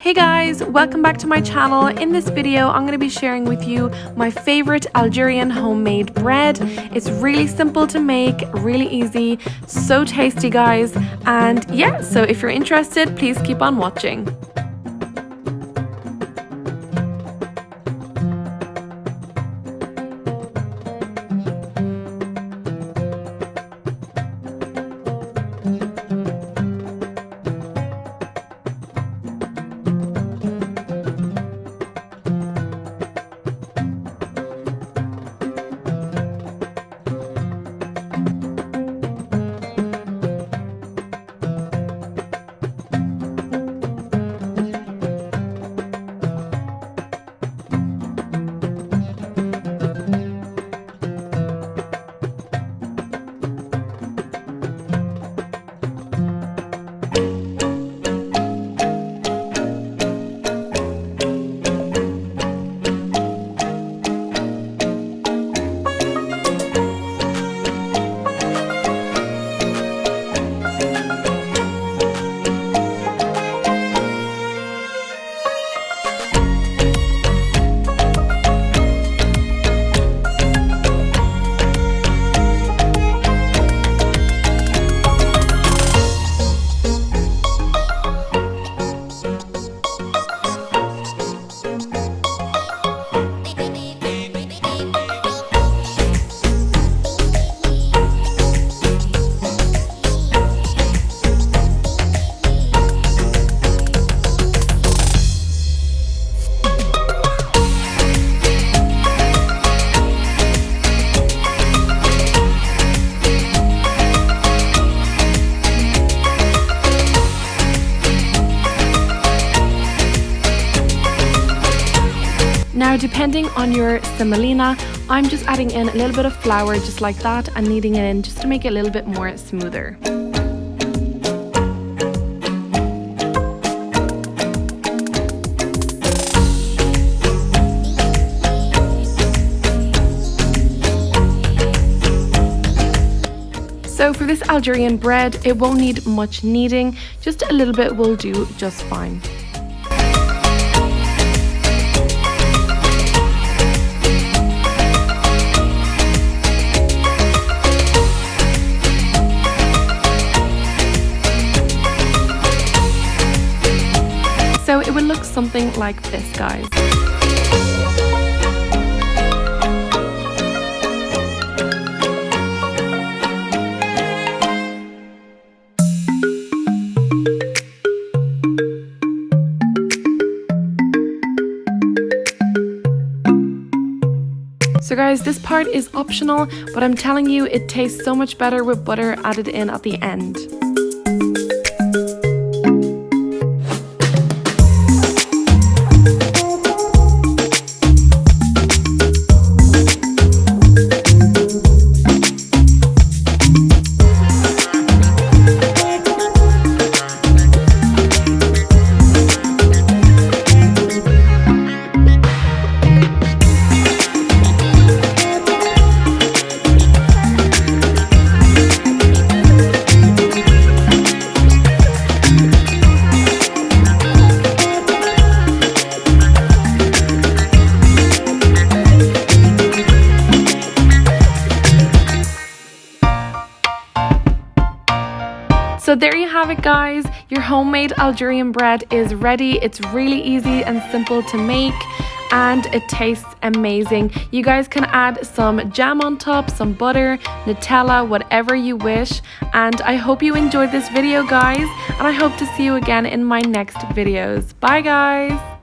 Hey guys, welcome back to my channel. In this video, I'm going to be sharing with you my favorite Algerian homemade bread. It's really simple to make, really easy, so tasty guys. And yeah, so if you're interested, please keep on watching. Now, depending on your semolina, I'm just adding in a little bit of flour just like that and kneading it in just to make it a little bit more smoother. So for this Algerian bread, it won't need much kneading, just a little bit will do just fine. So it will look something like this, guys. So guys, this part is optional, but I'm telling you, it tastes so much better with butter added in at the end. So there you have it guys, your homemade Algerian bread is ready. It's really easy and simple to make and it tastes amazing. You guys can add some jam on top, some butter, Nutella, whatever you wish. And I hope you enjoyed this video guys, and I hope to see you again in my next videos. Bye guys!